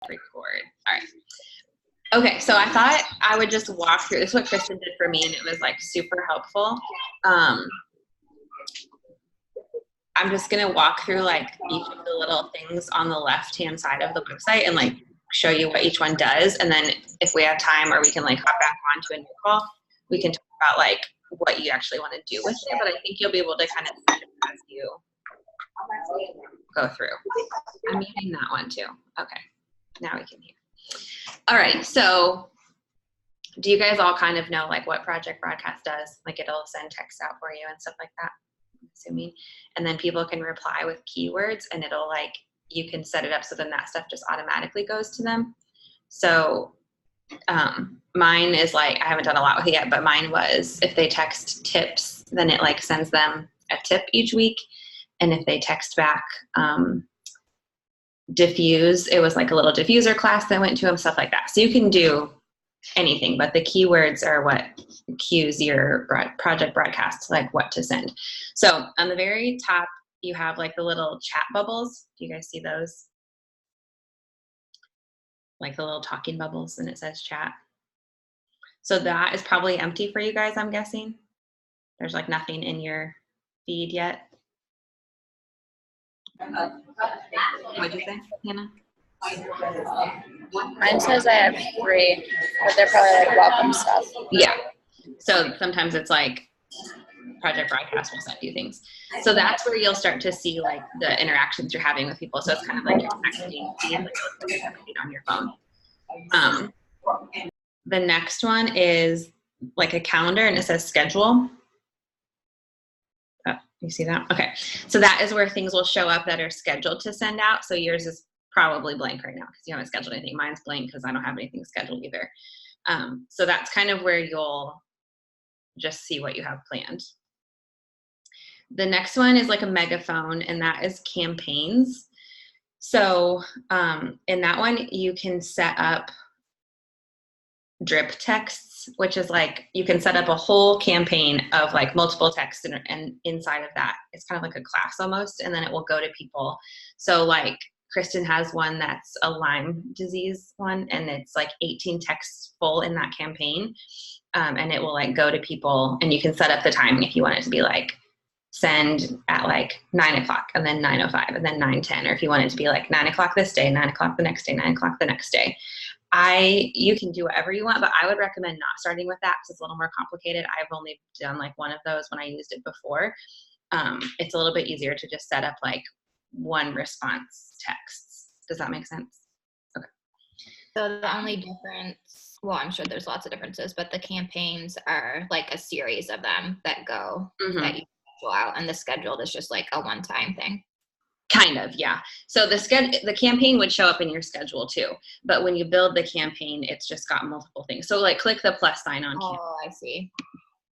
record. All right. Okay, so I thought I would just walk through. This is what Kristen did for me, and it was like super helpful. I'm just gonna walk through like each of the little things on the left-hand side of the website and like show you what each one does. And then if we have time, or we can like hop back onto a new call, we can talk about like what you actually want to do with it. But I think you'll be able to kind of see it as you go through. I'm muting that one too. Okay, now we can hear. All right, so do you guys all kind of know like what Project Broadcast does? Like it'll send text out for you and stuff like that, I'm assuming. And then people can reply with keywords, and it'll like, you can set it up so then that stuff just automatically goes to them. So mine is like, I haven't done a lot with it yet, but mine was if they text tips, then it like sends them a tip each week. And if they text back diffuse, it was like a little diffuser class that went to them, stuff like that. So you can do anything, but the keywords are what cues your Project Broadcast, like what to send. So on the very top, you have like the little chat bubbles. Do you guys see those? Like the little talking bubbles, and it says chat. So that is probably empty for you guys, I'm guessing. There's like nothing in your feed yet. What'd you say, Hannah? Mine says I have 3, but they're probably like welcome stuff. Yeah. So sometimes it's like Project Broadcast will send you things. So that's where you'll start to see like the interactions you're having with people. So it's kind of like your texting feed, like you're texting on your phone. The next one is like a calendar, and it says schedule. Oh, you see that? Okay. So that is where things will show up that are scheduled to send out. So yours is probably blank right now because you haven't scheduled anything. Mine's blank because I don't have anything scheduled either. So that's kind of where you'll just see what you have planned. The next one is like a megaphone, and that is campaigns. So in that one, you can set up drip texts, which is like you can set up a whole campaign of like multiple texts, and inside of that, it's kind of like a class almost, and then it will go to people. So like Kristen has one that's a Lyme disease one, and it's like 18 texts full in that campaign. And it will like go to people, and you can set up the timing if you want it to be like send at like 9 o'clock and then 9:05 and then 9:10, or if you want it to be like 9 o'clock this day, 9 o'clock the next day, 9 o'clock the next day. You can do whatever you want, but I would recommend not starting with that because it's a little more complicated. I've only done like one of those when I used it before. It's a little bit easier to just set up like one response texts. Does that make sense? Okay. So the only difference, well, I'm sure there's lots of differences, but the campaigns are like a series of them that go, that you schedule out, and the scheduled is just like a one-time thing. Kind of, yeah. So the campaign would show up in your schedule too, but when you build the campaign, it's just got multiple things. So like click the plus sign on campaign. Oh, I see.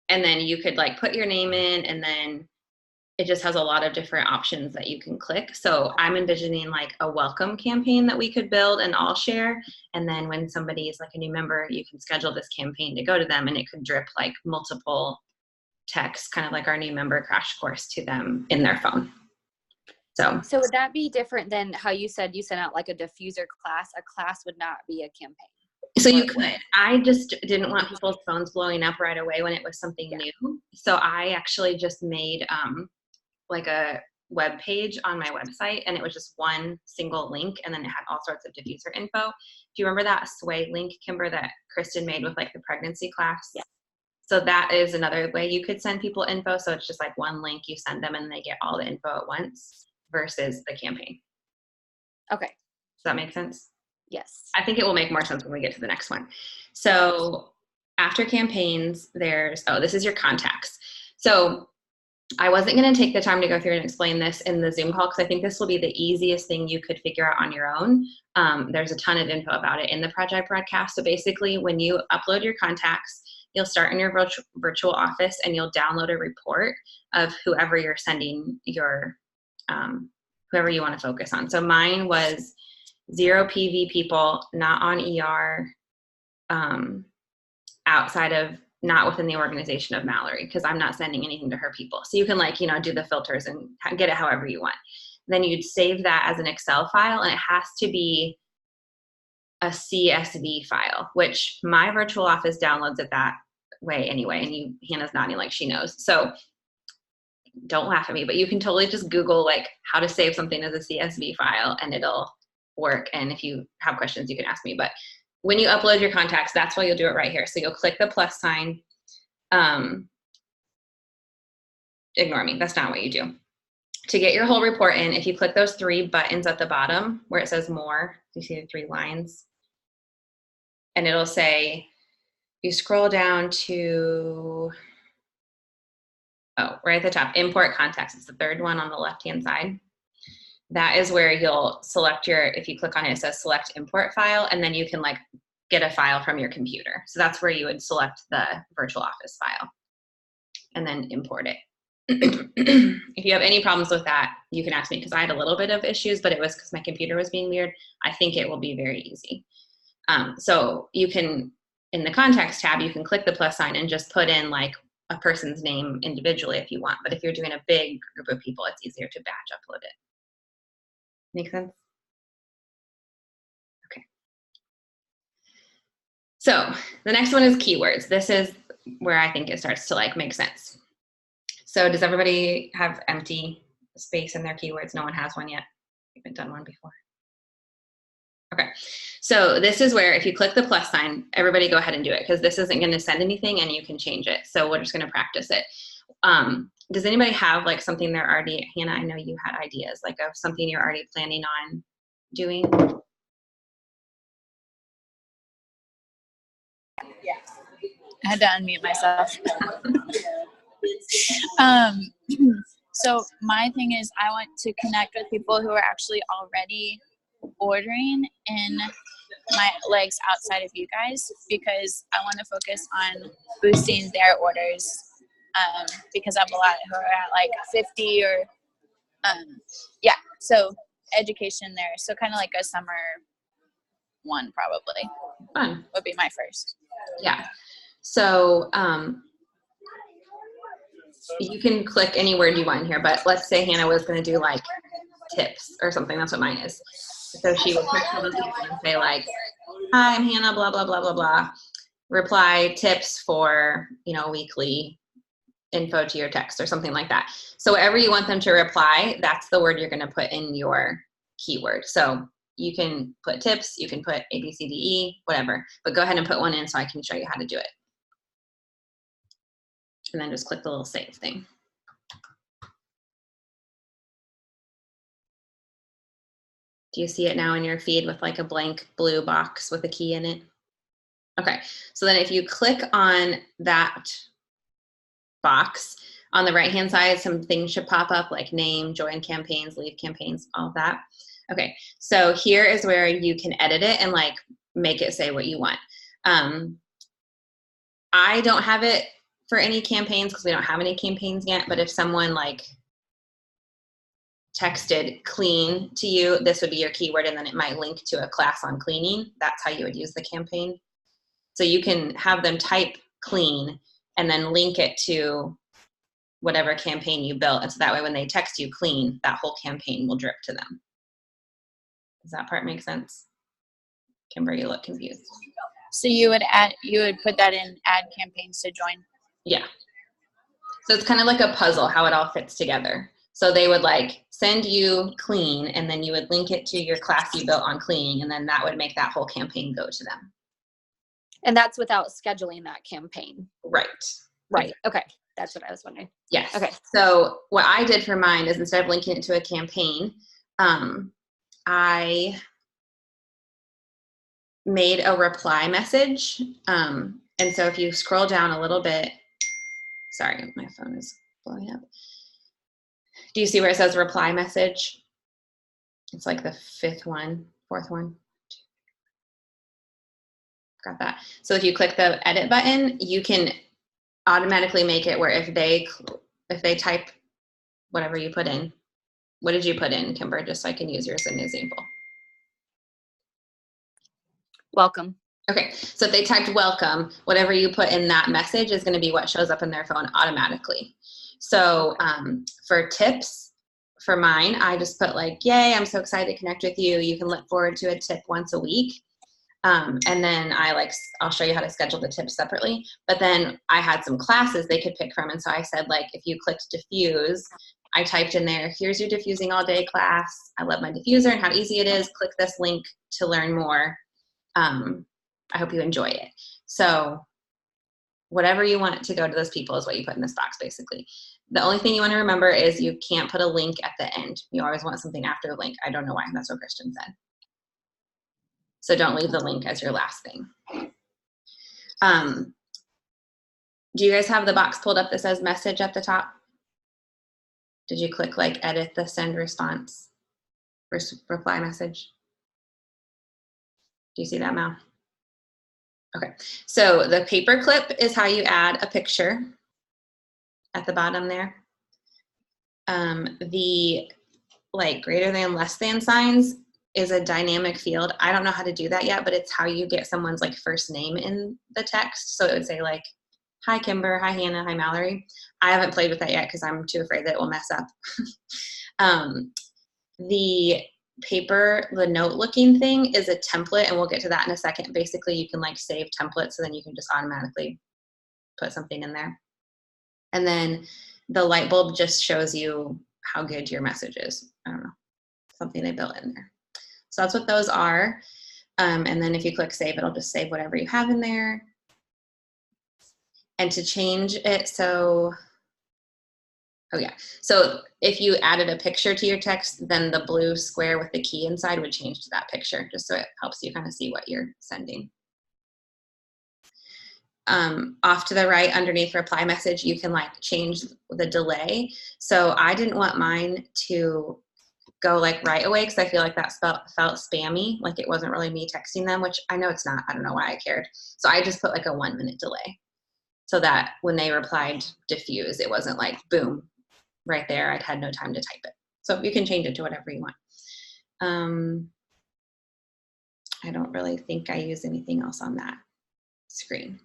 And then you could like put your name in, and then it just has a lot of different options that you can click. So I'm envisioning like a welcome campaign that we could build and all share. And then when somebody is like a new member, you can schedule this campaign to go to them, and it could drip like multiple texts, kind of like our new member crash course, to them in their phone. So would that be different than how you said you sent out like a diffuser class? A class would not be a campaign. So you could. I just didn't want people's phones blowing up right away when it was something new. So I actually just made like a web page on my website, and it was just one single link, and then it had all sorts of diffuser info. Do you remember that Sway link, Kimber, that Kristen made with like the pregnancy class? Yeah. So that is another way you could send people info. So it's just like one link, you send them, and they get all the info at once versus the campaign. Okay. Does that make sense? Yes. I think it will make more sense when we get to the next one. So after campaigns, there's, this is your contacts. So I wasn't going to take the time to go through and explain this in the Zoom call because I think this will be the easiest thing you could figure out on your own. There's a ton of info about it in the Project Broadcast. So basically, when you upload your contacts, you'll start in your virtual office, and you'll download a report of whoever you're sending your, whoever you want to focus on. So mine was 0 PV people, not on ER, outside of, not within the organization of Mallory, because I'm not sending anything to her people. So you can like, do the filters and get it however you want. Then you'd save that as an Excel file, and it has to be a CSV file, which my virtual office downloads it that way anyway. And Hannah's nodding like she knows. So don't laugh at me, but you can totally just Google like how to save something as a CSV file and it'll work. And if you have questions, you can ask me. But when you upload your contacts, that's why you'll do it right here. So you'll click the plus sign. Ignore me. That's not what you do. To get your whole report in, if you click those 3 buttons at the bottom where it says more, you see the 3 lines, and it'll say, you scroll down to, right at the top, import contacts. It's the 3rd one on the left-hand side. That is where you'll select if you click on it, it says select import file, and then you can like get a file from your computer. So that's where you would select the virtual office file and then import it. If you have any problems with that, you can ask me, because I had a little bit of issues, but it was because my computer was being weird. I think it will be very easy. So you can, in the contacts tab, you can click the plus sign and just put in like a person's name individually if you want. But if you're doing a big group of people, it's easier to batch upload it. Make sense? Okay. So the next one is keywords. This is where I think it starts to like make sense. So does everybody have empty space in their keywords? No one has one yet. I haven't done one before. Okay, so this is where if you click the plus sign, everybody go ahead and do it, because this isn't going to send anything and you can change it. So we're just going to practice it. Does anybody have like something they're already, Hannah, I know you had ideas like of something you're already planning on doing? Yeah, I had to unmute myself. So my thing is I want to connect with people who are actually already ordering in my legs outside of you guys, because I want to focus on boosting their orders, because I have a lot who are at like 50 or so education there. So kind of like a summer one probably. Fun. Would be my first. Yeah. So you can click any word you want here, but let's say Hannah was going to do like tips or something. That's what mine is. So she would click on those people and say like, hi, I'm Hannah, blah, blah, blah, blah, blah. Reply tips for, weekly info to your text or something like that. So whatever you want them to reply, that's the word you're going to put in your keyword. So you can put tips, you can put A, B, C, D, E, whatever, but go ahead and put one in so I can show you how to do it. And then just click the little save thing. Do you see it now in your feed with like a blank blue box with a key in it? Okay, so then if you click on that box, on the right-hand side, some things should pop up like name, join campaigns, leave campaigns, all of that. Okay, so here is where you can edit it and like make it say what you want. I don't have it for any campaigns because we don't have any campaigns yet, but if someone like texted clean to you, this would be your keyword, and then it might link to a class on cleaning. That's how you would use the campaign. So you can have them type clean and then link it to whatever campaign you built. And so that way when they text you clean, that whole campaign will drip to them. Does that part make sense? Kimber, you look confused. So you would put that in add campaigns to join? Yeah. So it's kind of like a puzzle, how it all fits together. So they would like send you clean, and then you would link it to your class you built on cleaning, and then that would make that whole campaign go to them. And that's without scheduling that campaign. Right. Right. Okay. That's what I was wondering. Yes. Okay. So what I did for mine is instead of linking it to a campaign, I made a reply message. And so if you scroll down a little bit, sorry, my phone is blowing up. Do you see where it says reply message? It's like the fourth one. Got that. So if you click the edit button, you can automatically make it where if they type whatever you put in. What did you put in, Kimber, just so I can use yours as an example? Welcome. Okay, so if they typed welcome, whatever you put in that message is going to be what shows up in their phone automatically. So for tips, for mine, I just put like, yay, I'm so excited to connect with you. You can look forward to a tip once a week. And then I'll show you how to schedule the tips separately. But then I had some classes they could pick from. And so I said, like, if you clicked diffuse, I typed in there, here's your diffusing all day class. I love my diffuser and how easy it is. Click this link to learn more. I hope you enjoy it. So whatever you want to go to those people is what you put in this box, basically. The only thing you want to remember is you can't put a link at the end. You always want something after the link. I don't know why. That's what Kristen said. So don't leave the link as your last thing. Do you guys have the box pulled up that says message at the top? Did you click like edit the send response or reply message? Do you see that, Mal? Okay, so the paper clip is how you add a picture at the bottom there. The like greater than, less than signs is a dynamic field. I don't know how to do that yet, but it's how you get someone's like first name in the text. So it would say like, hi Kimber, hi Hannah, hi Mallory. I haven't played with that yet because I'm too afraid that it will mess up. The paper, the note looking thing is a template, and we'll get to that in a second. Basically, you can like save templates, so then you can just automatically put something in there. And then the light bulb just shows you how good your message is. I don't know, something they built in there. So that's what those are. And then if you click save, it'll just save whatever you have in there. And to change it, so, oh yeah. So if you added a picture to your text, then the blue square with the key inside would change to that picture, just so it helps you kind of see what you're sending. Off to the right underneath reply message, you can like change the delay. So I didn't want mine to go like right away because I feel like that felt spammy, like it wasn't really me texting them, which I know it's not. I don't know why I cared. So I just put like a 1 minute delay so that when they replied diffuse, it wasn't like boom right there. I'd had no time to type it. So you can change it to whatever you want. I don't really think I use anything else on that screen.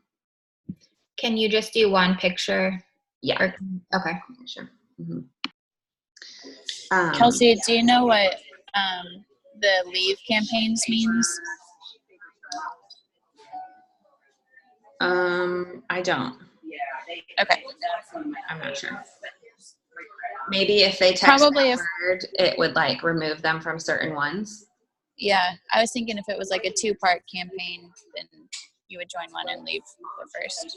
Can you just do one picture? Yeah. Okay. Sure. Mm-hmm. Kelsey, do you know what the leave campaigns means? I don't. Okay. I'm not sure. Maybe if they text Probably a word, it would like remove them from certain ones. Yeah, I was thinking if it was like a 2-part campaign, then you would join one and leave the first.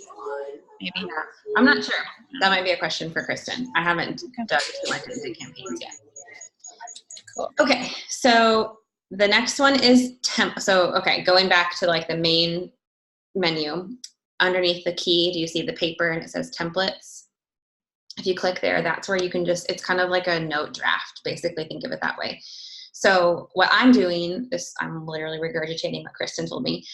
Maybe. Yeah. I'm not sure. That might be a question for Kristen. I haven't dug too much into campaigns yet. Cool. Okay, so the next one is temp. So, okay, going back to like the main menu, underneath the key, do you see the paper and it says templates? If you click there, that's where you can just, it's kind of like a note draft, basically, think of it that way. So what I'm doing, I'm literally regurgitating what Kristen told me.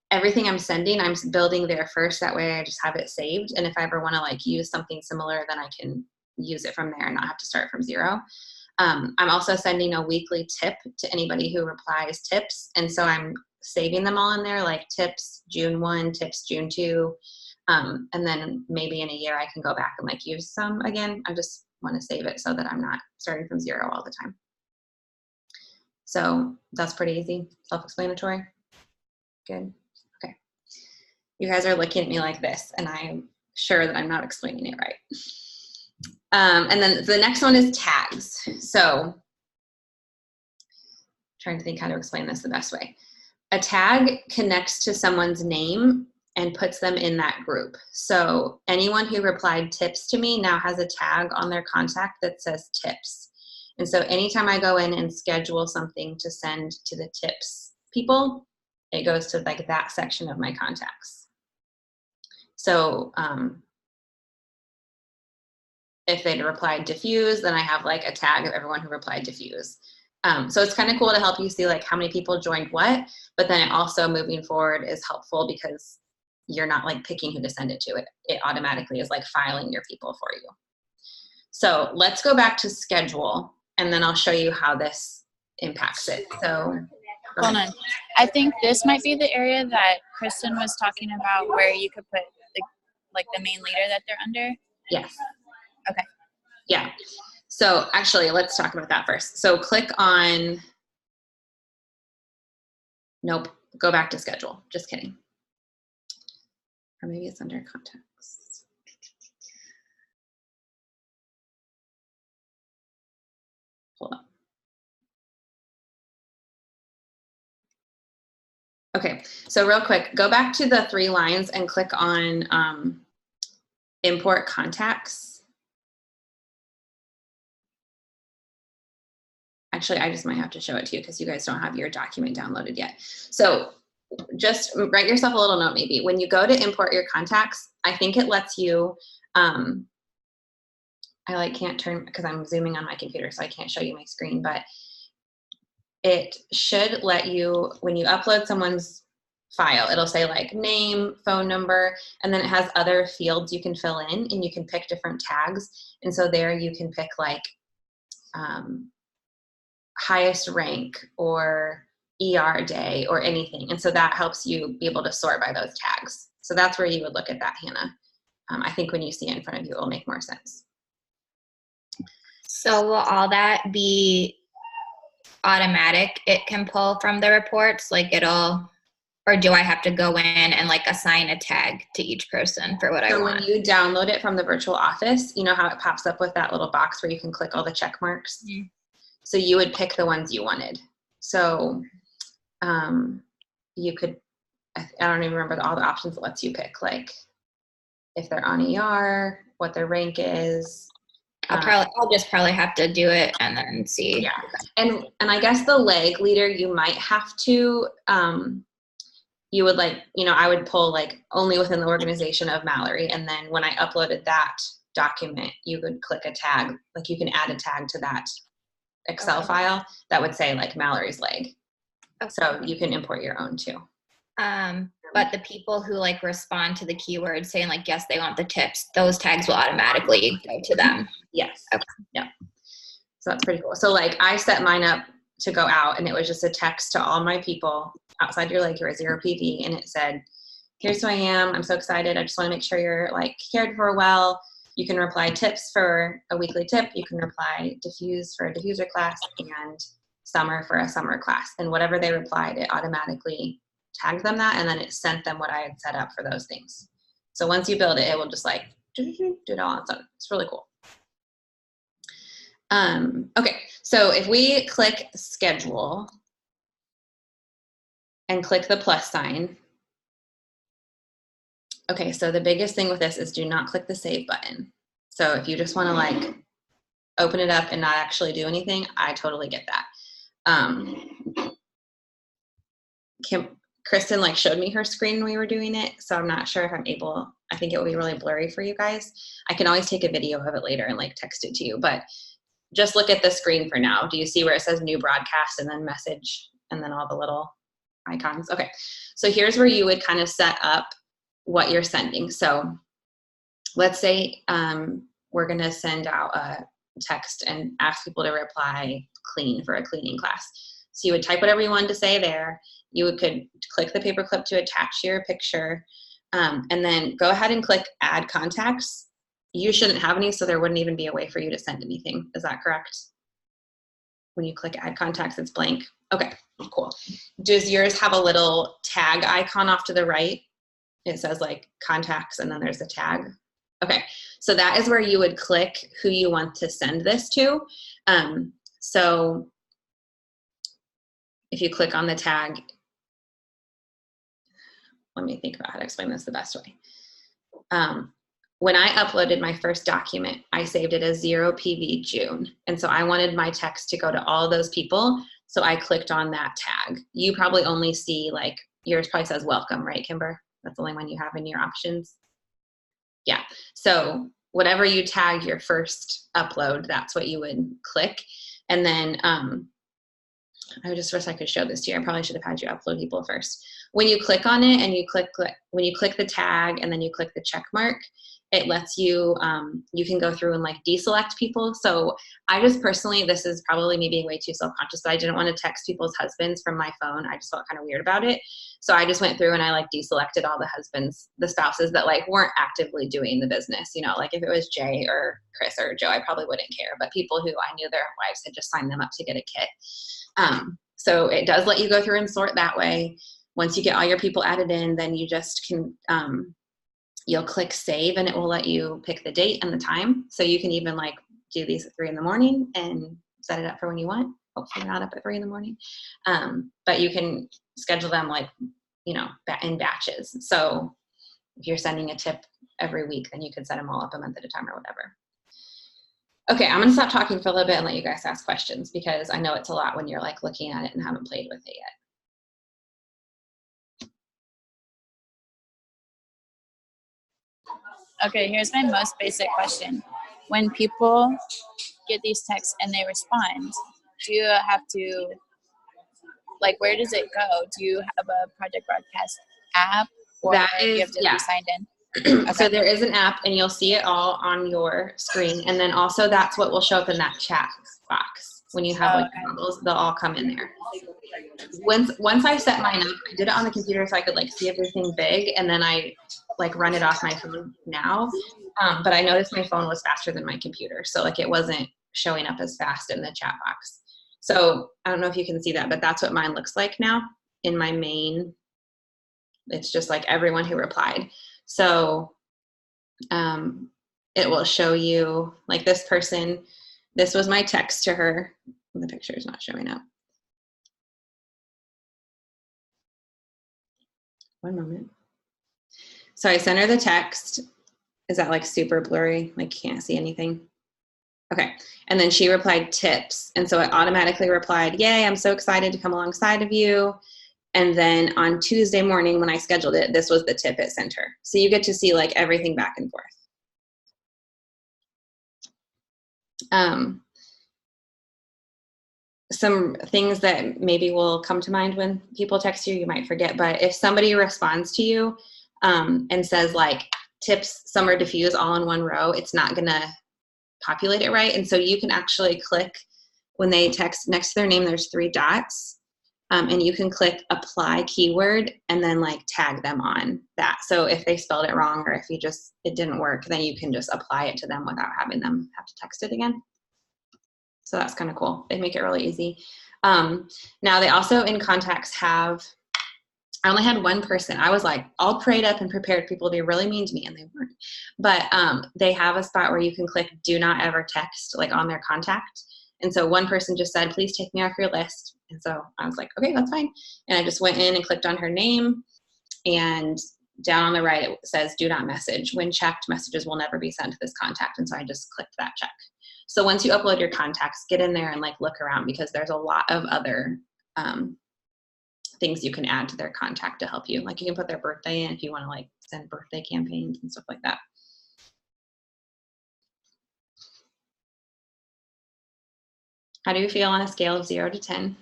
Everything I'm sending, I'm building there first. That way I just have it saved. And if I ever want to like use something similar, then I can use it from there and not have to start from zero. I'm also sending a weekly tip to anybody who replies tips. And so I'm saving them all in there, like tips June 1, tips June 2. And then maybe in a year I can go back and like use some again. I just want to save it so that I'm not starting from zero all the time. So that's pretty easy, self-explanatory. Good. Okay. You guys are looking at me like this, and I'm sure that I'm not explaining it right. And then the next one is tags. So trying to think how to explain this the best way. A tag connects to someone's name and puts them in that group. So anyone who replied tips to me now has a tag on their contact that says tips. And so anytime I go in and schedule something to send to the tips people, it goes to like that section of my contacts. So if they'd replied diffuse, then I have like a tag of everyone who replied diffuse. So it's kind of cool to help you see like how many people joined what, but then it also moving forward is helpful because you're not like picking who to send it to. It automatically is like filing your people for you. So let's go back to schedule, and then I'll show you how this impacts it. So hold on. I think this might be the area that Kristen was talking about where you could put the main leader that they're under. Yes. Okay. Yeah. So actually, let's talk about that first. So click on, nope, go back to schedule. Just kidding. Or maybe it's under contacts. Hold on. Okay, so real quick, go back to the 3 lines and click on import contacts. Actually, I just might have to show it to you because you guys don't have your document downloaded yet. So just write yourself a little note maybe. When you go to import your contacts, I think it lets you, I like can't turn because I'm zooming on my computer, so I can't show you my screen, but it should let you, when you upload someone's file, it'll say like name, phone number, and then it has other fields you can fill in, and you can pick different tags. And so there you can pick like highest rank or ER day or anything. And so that helps you be able to sort by those tags. So that's where you would look at that, Hannah. I think when you see it in front of you, it will make more sense. So will all that be automatic? It can pull from the reports, like it'll, or do I have to go in and like assign a tag to each person for what I want? So when you download it from the virtual office, you know how it pops up with that little box where you can click all the check marks? Mm-hmm. So you would pick the ones you wanted. So you could, I don't even remember all the options it lets you pick, like if they're on ER, what their rank is. I'll just probably have to do it and then see. Yeah, and I guess the leg leader, you might have to, you would like, you know, I would pull like only within the organization of Mallory, and then when I uploaded that document, you could click a tag, like you can add a tag to that Excel file that would say like Mallory's leg. Okay. So you can import your own too. But the people who like respond to the keyword saying like, yes, they want the tips, those tags will automatically go to them. Yes. Okay. Yeah. So that's pretty cool. So like I set mine up to go out, and it was just a text to all my people outside your leg, you're a 0 PV. And it said, here's who I am. I'm so excited. I just want to make sure you're like cared for well. You can reply tips for a weekly tip. You can reply diffuse for a diffuser class, and summer for a summer class. And whatever they replied, it automatically tagged them that, and then it sent them what I had set up for those things. So once you build it, it will just like do it all on its own. It's really cool. Okay, so if we click schedule and click the plus sign. Okay, so the biggest thing with this is do not click the save button. So if you just want to like open it up and not actually do anything, I totally get that. Kristen like showed me her screen when we were doing it, so I'm not sure if I'm able, I think it will be really blurry for you guys. I can always take a video of it later and like text it to you, but just look at the screen for now. Do you see where it says new broadcast and then message and then all the little icons? Okay, so here's where you would kind of set up what you're sending. So let's say we're gonna send out a text and ask people to reply clean for a cleaning class. So you would type whatever you wanted to say there. You could click the paperclip to attach your picture, and then go ahead and click add contacts. You shouldn't have any, so there wouldn't even be a way for you to send anything. Is that correct? When you click add contacts, it's blank. Okay, cool. Does yours have a little tag icon off to the right? It says like contacts and then there's a tag. Okay, so that is where you would click who you want to send this to. So if you click on the tag, let me think about how to explain this the best way. When I uploaded my first document, I saved it as 0 PV June. And so I wanted my text to go to all those people. So I clicked on that tag. You probably only see like, yours probably says welcome, right, Kimber? That's the only one you have in your options. Yeah, so whatever you tag your first upload, that's what you would click. And then I just wish I could show this to you. I probably should have had you upload people first. When you click on it and you click, when you click the tag and then you click the check mark, it lets you, you can go through and like deselect people. So I just personally, this is probably me being way too self-conscious, but I didn't want to text people's husbands from my phone. I just felt kind of weird about it. So I just went through and I like deselected all the husbands, the spouses that like weren't actively doing the business. You know, like if it was Jay or Chris or Joe, I probably wouldn't care, but people who I knew their wives had just signed them up to get a kit. So it does let you go through and sort that way. once you get all your people added in, then you just can, you'll click save and it will let you pick the date and the time. So you can even like do these at 3 a.m. and set it up for when you want. Hopefully you're not up at 3 a.m. But you can schedule them like, you know, in batches. So if you're sending a tip every week, then you could set them all up a month at a time or whatever. Okay, I'm gonna stop talking for a little bit and let you guys ask questions because I know it's a lot when you're like looking at it and haven't played with it yet. Okay, here's my most basic question. When people get these texts and they respond, do you have to, like, where does it go? Do you have a Project Broadcast app, or That do you is, have to yeah. be signed in? So Okay. there is an app and you'll see it all on your screen. And then also that's what will show up in that chat box. When you have like models, they'll all come in there. Once I set mine up, I did it on the computer so I could like see everything big, and then I like run it off my phone now. But I noticed my phone was faster than my computer. So like it wasn't showing up as fast in the chat box. So I don't know if you can see that, but that's what mine looks like now in my main. It's just like everyone who replied. So it will show you like this person, this was my text to her. The picture is not showing up. One moment. So I sent her the text. Is that like super blurry? Like can't see anything? Okay. And then she replied tips. And so it automatically replied, yay, I'm so excited to come alongside of you. And then on Tuesday morning when I scheduled it, this was the tip it sent her. So you get to see like everything back and forth. Some things that maybe will come to mind when people text you, you might forget, but if somebody responds to you and says like tips, summer diffuse all in one row, it's not gonna populate it right. And so you can actually click when they text next to their name, there's 3 dots. And you can click apply keyword and then like tag them on that. So if they spelled it wrong or if you just, it didn't work, then you can just apply it to them without having them have to text it again. So that's kind of cool. They make it really easy. Now they also in contacts have, I only had one person. I was like all prayed up and prepared people to be really mean to me and they weren't. But they have a spot where you can click do not ever text like on their contact. And so one person just said, please take me off your list. And so I was like, okay, that's fine. And I just went in and clicked on her name, and down on the right, it says do not message. When checked, messages will never be sent to this contact. And so I just clicked that check. So once you upload your contacts, get in there and like look around because there's a lot of other things you can add to their contact to help you. Like you can put their birthday in if you want to like send birthday campaigns and stuff like that. How do you feel on a scale of 0 to 10?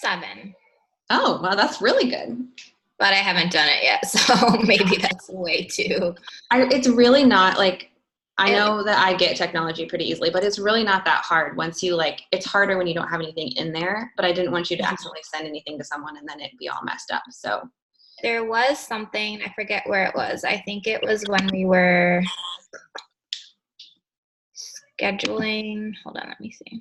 7. Oh, well, that's really good. But I haven't done it yet, so maybe that's way too. It's really not like, I know that I get technology pretty easily, but it's really not that hard once you like, it's harder when you don't have anything in there, but I didn't want you to accidentally send anything to someone and then it'd be all messed up, so. There was something, I forget where it was. I think it was when we were scheduling, hold on, let me see.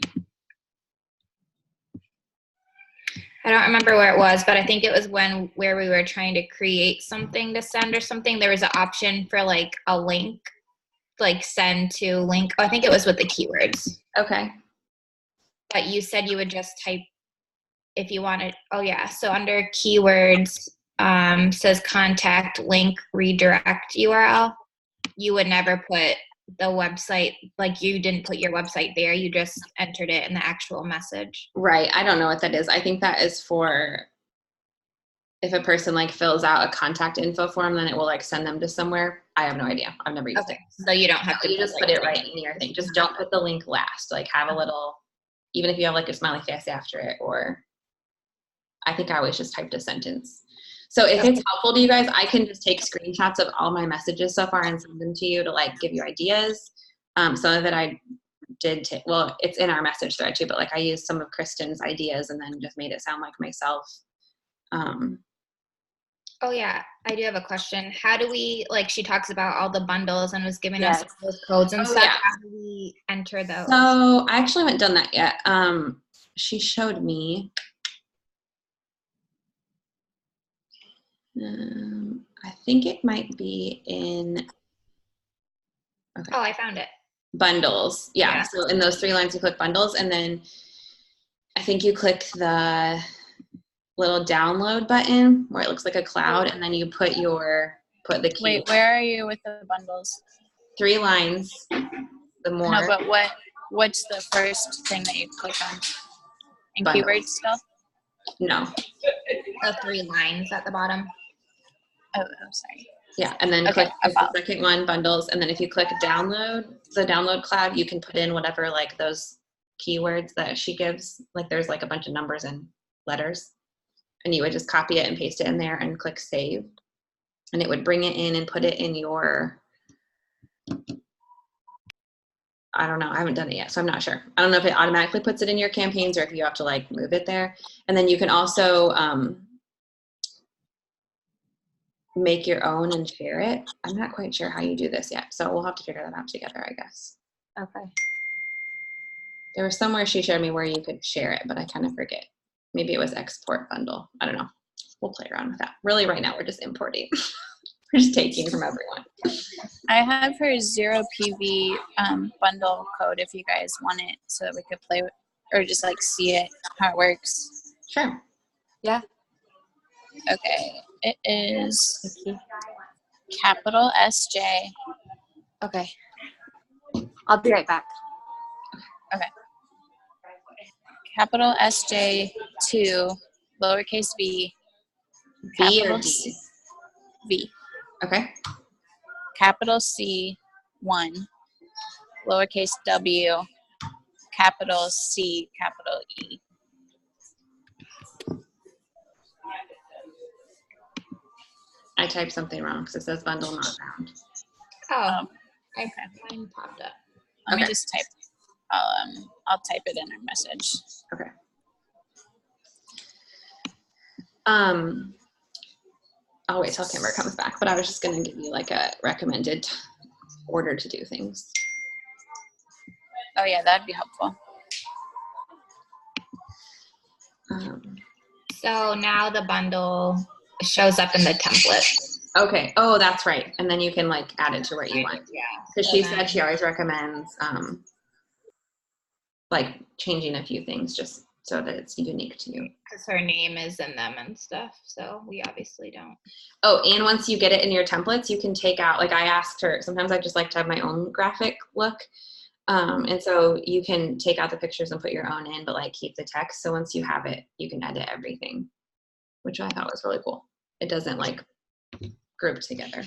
I don't remember where it was, but I think it was where we were trying to create something to send or something. There was an option for like a link, like send to link. Oh, I think it was with the keywords. Okay. But you said you would just type if you wanted. Oh yeah. So under keywords, says contact link redirect URL. You would never put the website, like you didn't put your website there. You just entered it in the actual message. Right. I don't know what that is. I think that is for if a person like fills out a contact info form, then it will like send them to somewhere. I have no idea. I've never used it. So you don't have to. You just put it right in your thing. Just don't put the link last. Like have a little, even if you have like a smiley face after it, or I think I always just typed a sentence. So if it's helpful to you guys, I can just take screenshots of all my messages so far and send them to you to like give you ideas. Some of it I did take, well, it's in our message thread too, but like I used some of Kristen's ideas and then just made it sound like myself. Oh yeah, I do have a question. How do we, like she talks about all the bundles and was giving us those codes and stuff. Yeah. How do we enter those? So I actually haven't done that yet. She showed me. I think it might be in okay. Oh, I found it. Bundles. Yeah. So in those 3 lines, you click bundles, and then I think you click the little download button where it looks like a cloud, and then you put the key. Wait, where are you with the bundles? 3 lines. The more. No, but what's the first thing that you click on? In Bundles. keyword stuff? No. The 3 lines at the bottom. Oh, sorry. Yeah, and then Okay, click the second one, bundles, and then if you click download, the download cloud, you can put in whatever, like those keywords that she gives. Like there's like a bunch of numbers and letters, and you would just copy it and paste it in there and click save, and it would bring it in and put it in your, I don't know, I haven't done it yet, so I'm not sure. I don't know if it automatically puts it in your campaigns or if you have to like move it there. And then you can also make your own and share it. I'm not quite sure how you do this yet, so we'll have to figure that out together, I guess. Okay. There was somewhere she showed me where you could share it, but I kind of forget. Maybe it was export bundle. I don't know. We'll play around with that. Really, right now we're just importing. We're just taking from everyone. I have her 0 PV bundle code if you guys want it, so that we could play with, or just like see it, how it works. Sure. Yeah. Okay, it is capital SJ. Okay. I'll be right back. Capital SJ2, lowercase v, B or capital D? C, V, Okay. capital C1, lowercase w, capital C, capital E. I typed something wrong because it says bundle not found. Oh, Okay. mine popped up. Let me Okay. just type. I'll type it in our message. Okay. I'll wait till Kimber comes back, but I was just going to give you like a recommended order to do things. Oh yeah, that'd be helpful. So now the bundle shows up in the template. Okay. Oh, that's right. And then you can like add it to where you want. Yeah. Because she said she always recommends like changing a few things just so that it's unique to you. Because her name is in them and stuff, so we obviously don't. Oh, and once you get it in your templates, you can take out, like I asked her, sometimes I just like to have my own graphic look. And so you can take out the pictures and put your own in, but like keep the text. So once you have it, you can edit everything, which I thought was really cool. It doesn't like group together.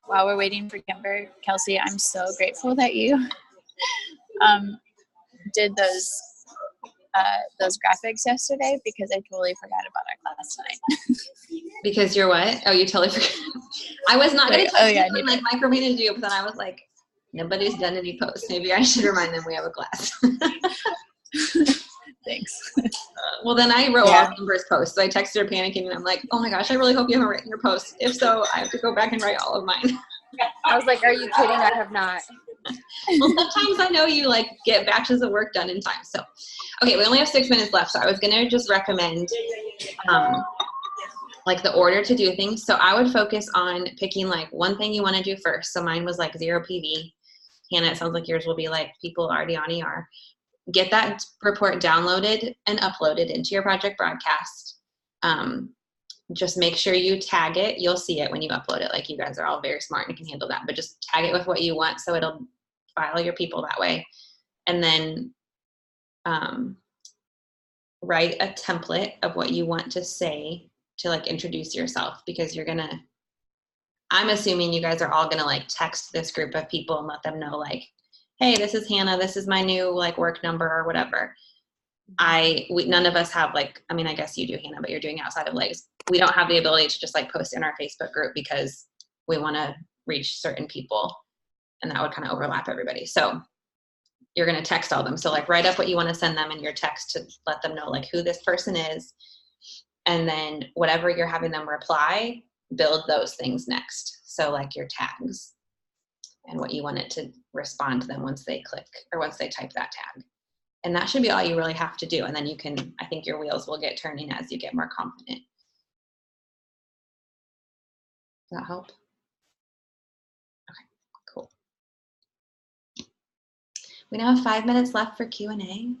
While we're waiting for Kimber, Kelsey, I'm so grateful that you did those graphics yesterday, because I totally forgot about our class tonight. Because you're what? Oh, you totally forgot. I was not going to Oh, yeah, like micromanage you, but then I was like, nobody's done any posts. Maybe I should remind them we have a class. Thanks. Well, then I wrote all Kimber's posts. So I texted her panicking, and I'm like, oh my gosh, I really hope you haven't written your post. If so, I have to go back and write all of mine. I was like, are you kidding? I have not. Well, sometimes I know you like get batches of work done in time. So, okay, we only have 6 minutes left. So I was going to just recommend like the order to do things. So I would focus on picking like one thing you want to do first. So mine was like 0 PV. Hannah, it sounds like yours will be like people already on ER. Get that report downloaded and uploaded into your project broadcast. Just make sure you tag it. You'll see it when you upload it. Like you guys are all very smart and can handle that, but just tag it with what you want so it'll file your people that way. And then write a template of what you want to say to like introduce yourself, because you're gonna, I'm assuming you guys are all gonna like text this group of people and let them know like, hey, this is Hannah, this is my new like work number or whatever. None of us have like, I mean, I guess you do, Hannah, but you're doing outside of legs. We don't have the ability to just like post in our Facebook group because we want to reach certain people, and that would kind of overlap everybody. So you're going to text all them. So like write up what you want to send them in your text to let them know like who this person is. And then whatever you're having them reply, build those things next. So like your tags and what you want it to respond to them once they click or once they type that tag. And that should be all you really have to do. And then you can, I think your wheels will get turning as you get more confident. Does that help? Okay, cool. We now have 5 minutes left for Q&A.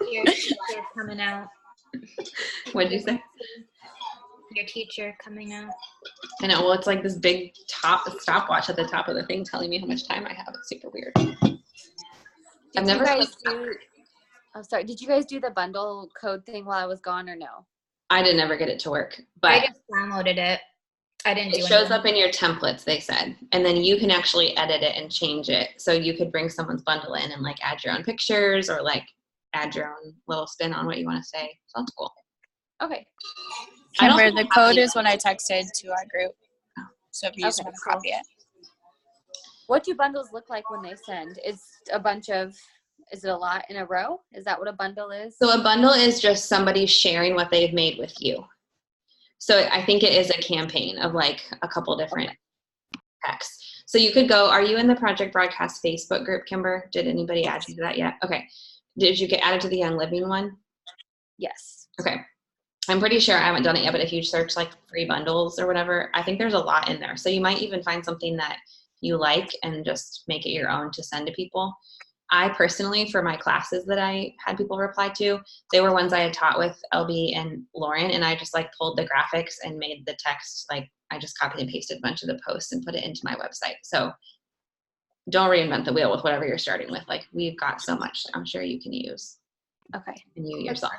Your teacher coming out. What did you say? Your teacher coming out. I know, well, it's like this big stopwatch at the top of the thing telling me how much time I have. It's super weird. I've never did you guys do the bundle code thing while I was gone or no? I did never get it to work, but I just downloaded it. I didn't do it it. shows up in your templates, they said, and then you can actually edit it and change it. So you could bring someone's bundle in and like add your own pictures or like add your own little spin on what you want to say. So that's cool. Okay. Kimber, the code is what I texted to our group. So if you just want to cool. copy it. What do bundles look like when they send? Is it a lot in a row? Is that what a bundle is? So a bundle is just somebody sharing what they've made with you. So I think it is a campaign of like a couple different texts. So you could go, are you in the Project Broadcast Facebook group, Kimber? Did anybody add you to that yet? Okay. Did you get added to the Young Living one? Yes. Okay. I'm pretty sure I haven't done it yet, but if you search like free bundles or whatever, I think there's a lot in there. So you might even find something that you like and just make it your own to send to people. I personally, for my classes that I had people reply to, they were ones I had taught with LB and Lauren, and I just like pulled the graphics and made the text, like I just copied and pasted a bunch of the posts and put it into my website. So don't reinvent the wheel with whatever you're starting with. Like we've got so much I'm sure you can use. Okay. And you yourself.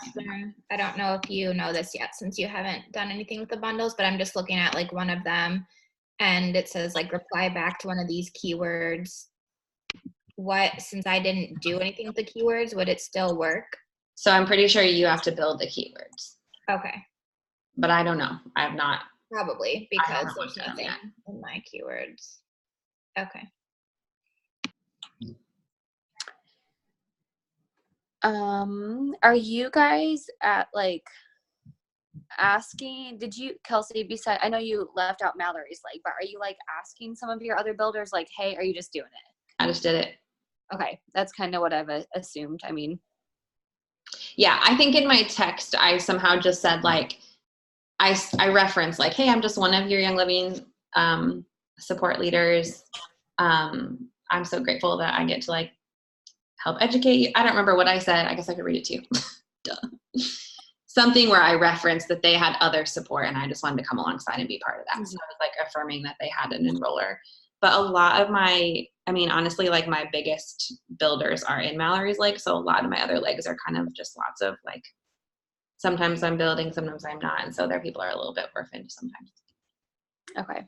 I don't know if you know this yet since you haven't done anything with the bundles, but I'm just looking at like one of them and it says like reply back to one of these keywords. Since I didn't do anything with the keywords, would it still work? So I'm pretty sure you have to build the keywords. Okay. But I don't know. I have not. Probably because there's looked at them nothing yet. in my keywords. Okay. Are you guys at like asking, Kelsey, beside, I know you left out Mallory's leg, but are you like asking some of your other builders like, hey, are you just doing it? I just did it. Okay. That's kind of what I've assumed. I mean, Yeah, I think in my text, I somehow just said like, I referenced like, hey, I'm just one of your Young Living support leaders. I'm so grateful that I get to like help educate you. I don't remember what I said. I guess I could read it to you. Duh. Something where I referenced that they had other support and I just wanted to come alongside and be part of that. So I was like affirming that they had an enroller. But a lot of honestly, like my biggest builders are in Mallory's leg. So a lot of my other legs are kind of just lots of like, sometimes I'm building, sometimes I'm not. And so their people are a little bit orphaned sometimes. okay.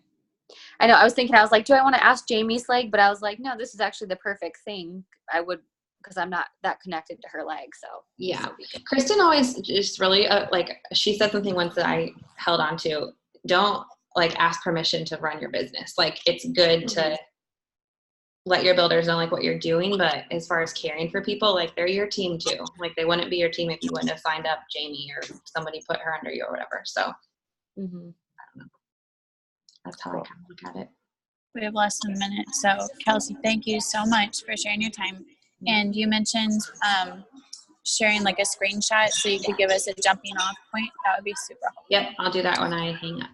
I know. I was like, do I want to ask Jamie's leg? But I was like, no, this is actually the perfect thing. I would, because I'm not that connected to her leg. So yeah. Kristen always just really like, she said something once that I held on to. Don't like ask permission to run your business. Like it's good to let your builders know like what you're doing, but as far as caring for people, like they're your team too. Like they wouldn't be your team if you wouldn't have signed up Jamie or somebody put her under you or whatever. So I don't know. That's how I kind of look at it. We have less than a minute. So Kelsey, thank you so much for sharing your time. And you mentioned sharing like a screenshot so you could give us a jumping off point. That would be super helpful. Yep, I'll do that when I hang up.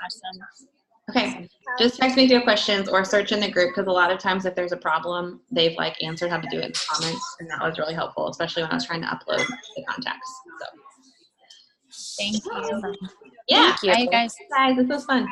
Awesome. Okay, just text me if you have questions or search in the group because a lot of times if there's a problem, they've like answered how to do it in the comments, and that was really helpful, especially when I was trying to upload the contacts. So Thank you. yeah, Thank you. Bye, you guys. guys, this was fun.